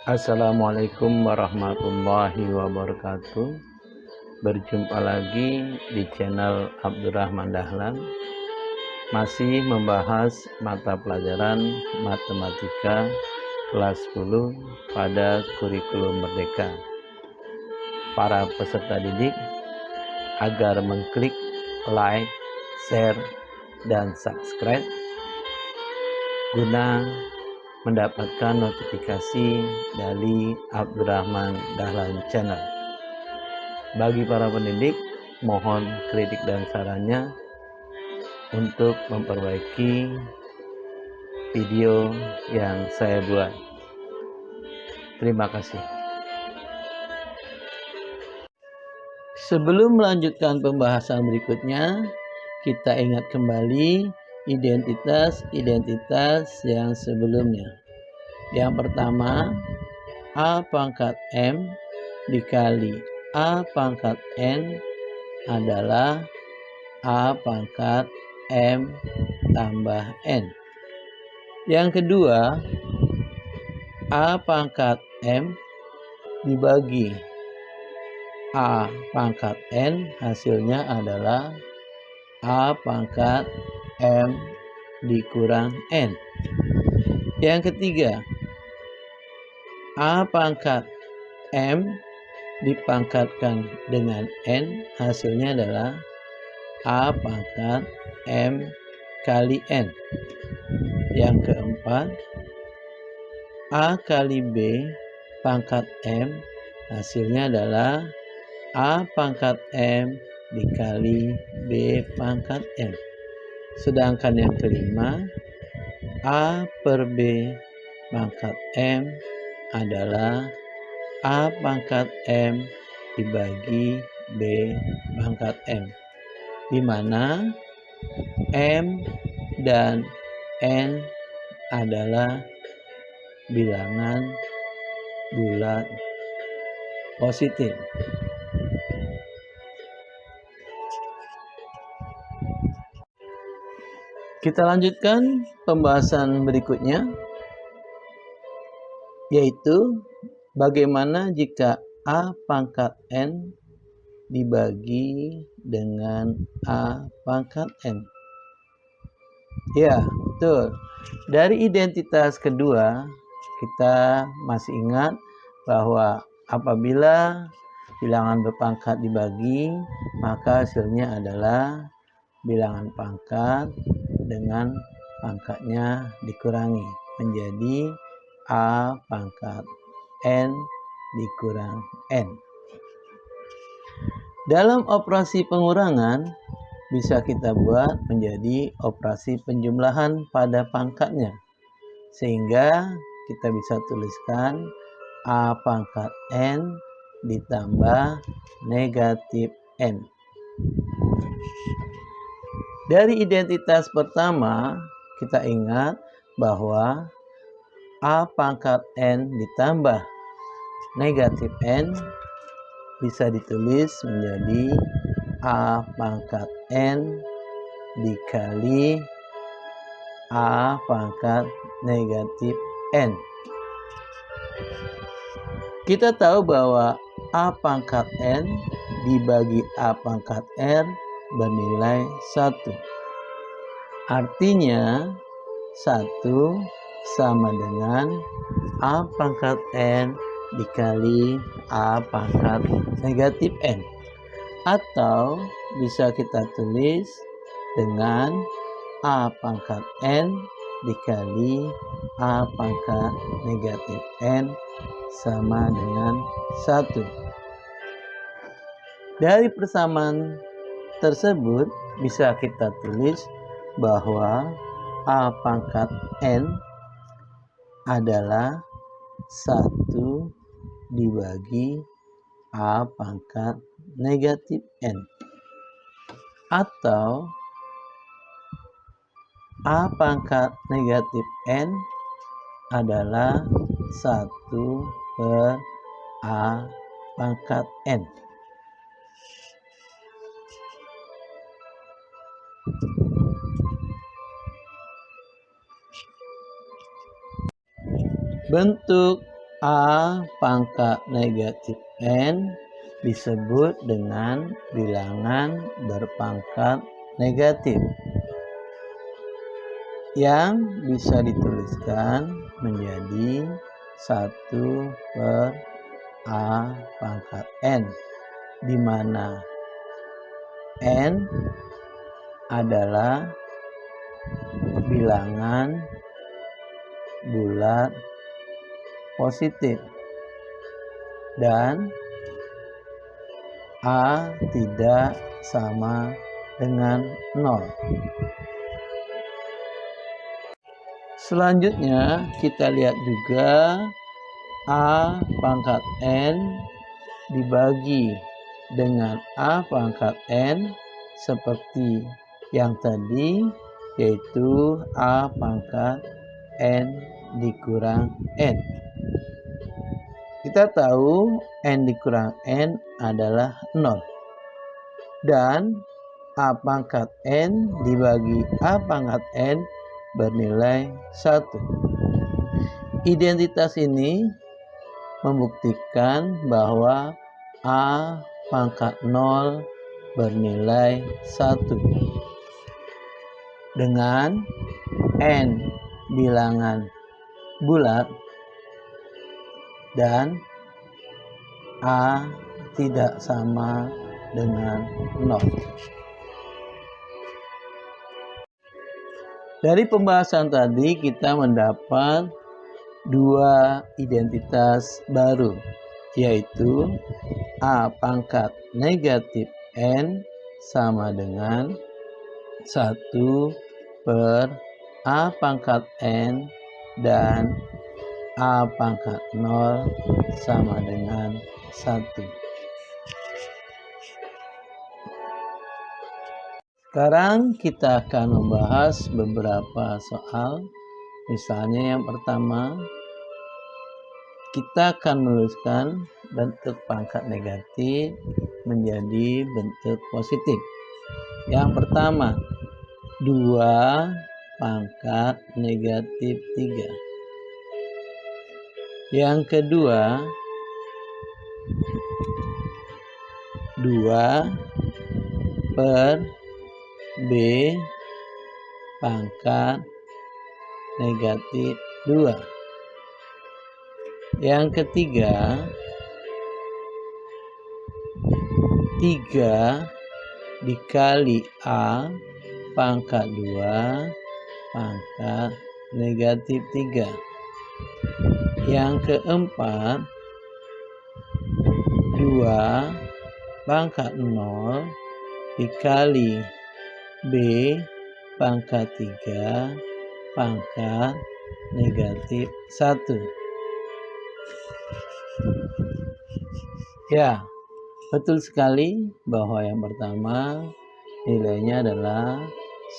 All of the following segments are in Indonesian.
Assalamualaikum warahmatullahi wabarakatuh. Berjumpa lagi di channel Abdurrahman Dahlan. Masih membahas mata pelajaran matematika kelas 10 pada kurikulum merdeka. Para peserta didik agar mengklik like, share, dan subscribe guna mendapatkan notifikasi dari Abdurrahman Dahlan Channel. Bagi para pendidik, mohon kritik dan sarannya untuk memperbaiki video yang saya buat. Terima kasih. Sebelum melanjutkan pembahasan berikutnya, kita ingat kembali identitas-identitas yang sebelumnya. Yang pertama, A pangkat M dikali A pangkat N adalah A pangkat M tambah N. Yang kedua, A pangkat M dibagi A pangkat N, hasilnya adalah A pangkat M dikurang N. Yang ketiga, A pangkat M dipangkatkan dengan N, hasilnya adalah A pangkat M kali N. Yang keempat, A kali B pangkat M, hasilnya adalah A pangkat M dikali B pangkat M. Sedangkan yang kelima, A per B pangkat M adalah A pangkat M dibagi B pangkat M, di mana M dan N adalah bilangan bulat positif. Kita lanjutkan pembahasan berikutnya, yaitu bagaimana jika A pangkat N dibagi dengan A pangkat N. Ya, betul. Dari identitas kedua, kita masih ingat bahwa apabila bilangan berpangkat dibagi, maka hasilnya adalah bilangan pangkat dengan pangkatnya dikurangi menjadi A pangkat N dikurang N. Dalam operasi pengurangan bisa kita buat menjadi operasi penjumlahan pada pangkatnya, sehingga kita bisa tuliskan A pangkat N ditambah negatif N. Dari identitas pertama, kita ingat bahwa A pangkat N ditambah negatif N bisa ditulis menjadi A pangkat N dikali A pangkat negatif N. Kita tahu bahwa A pangkat N dibagi A pangkat R bernilai 1. Artinya 1 sama dengan A pangkat N dikali A pangkat negatif N. Atau bisa kita tulis dengan A pangkat N dikali A pangkat negatif N sama dengan 1. Dari persamaan tersebut bisa kita tulis bahwa A pangkat N adalah 1 dibagi A pangkat negatif N. Atau A pangkat negatif N adalah 1 per A pangkat N. Bentuk A pangkat negatif N disebut dengan bilangan berpangkat negatif yang bisa dituliskan menjadi 1 per A pangkat N, di mana N adalah bilangan bulat positif dan A tidak sama dengan 0. Selanjutnya kita lihat juga A pangkat N dibagi dengan A pangkat N seperti yang tadi, yaitu A pangkat N dikurang N. Kita tahu N dikurang N adalah 0. Dan A pangkat N dibagi A pangkat N bernilai 1. Identitas ini membuktikan bahwa A pangkat 0 bernilai 1. Dengan N bilangan bulat dan A tidak sama dengan 0. Dari pembahasan tadi kita mendapat dua identitas baru, yaitu A pangkat negatif N sama dengan 1 per A pangkat N dan A pangkat 0 sama dengan 1. Sekarang kita akan membahas beberapa soal. Misalnya yang pertama, kita akan menuliskan bentuk pangkat negatif menjadi bentuk positif. Yang pertama, 2 pangkat negatif 3. Yang kedua, 2 per B pangkat negatif 2. Yang ketiga, 3 dikali A pangkat 2 pangkat negatif 3. Yang keempat, 2 pangkat 0 dikali B pangkat 3 pangkat negatif 1. Ya, betul sekali bahwa yang pertama nilainya adalah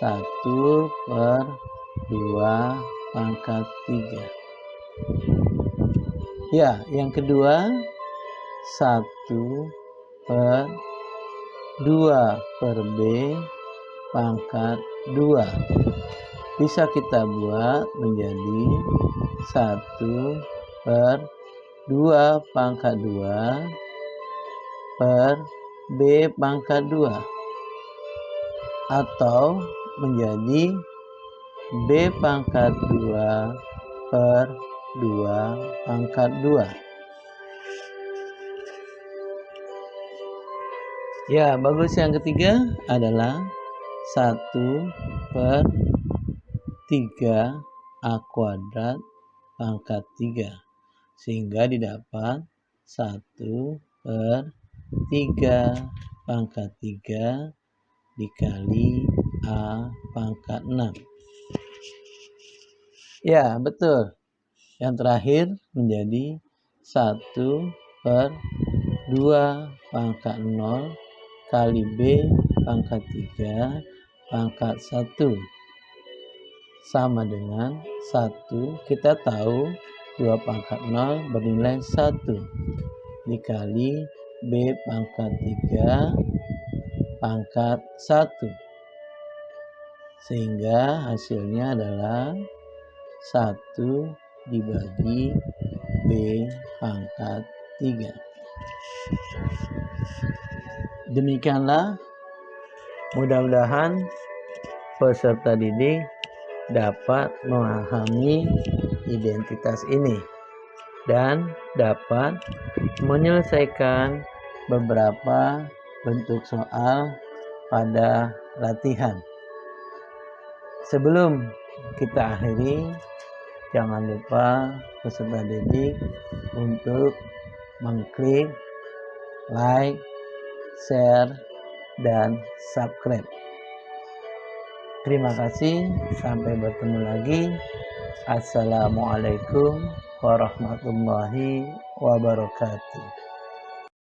1 per 2 pangkat 3. Ya, yang kedua 1 per 2 per B pangkat 2. Bisa kita buat menjadi 1 per 2 pangkat 2 per B pangkat 2. Atau menjadi B pangkat 2 per 2 pangkat 2. Ya, bagus. Yang ketiga adalah 1 per 3 A kuadrat pangkat 3. Sehingga didapat 1 per 3 pangkat 3 dikali A pangkat 6. Ya, betul. Yang terakhir menjadi 1 per 2 pangkat 0 kali B pangkat 3 pangkat 1 sama dengan 1. Kita tahu 2 pangkat 0 bernilai 1 dikali B pangkat 3 pangkat 1. Sehingga hasilnya adalah 1 dibagi B pangkat 3. Demikianlah, mudah-mudahan peserta didik dapat memahami identitas ini dan dapat menyelesaikan beberapa bentuk soal pada latihan. Sebelum kita akhiri, jangan lupa peserta didik untuk mengklik like, share, dan subscribe. Terima kasih, sampai bertemu lagi. Assalamualaikum warahmatullahi wabarakatuh.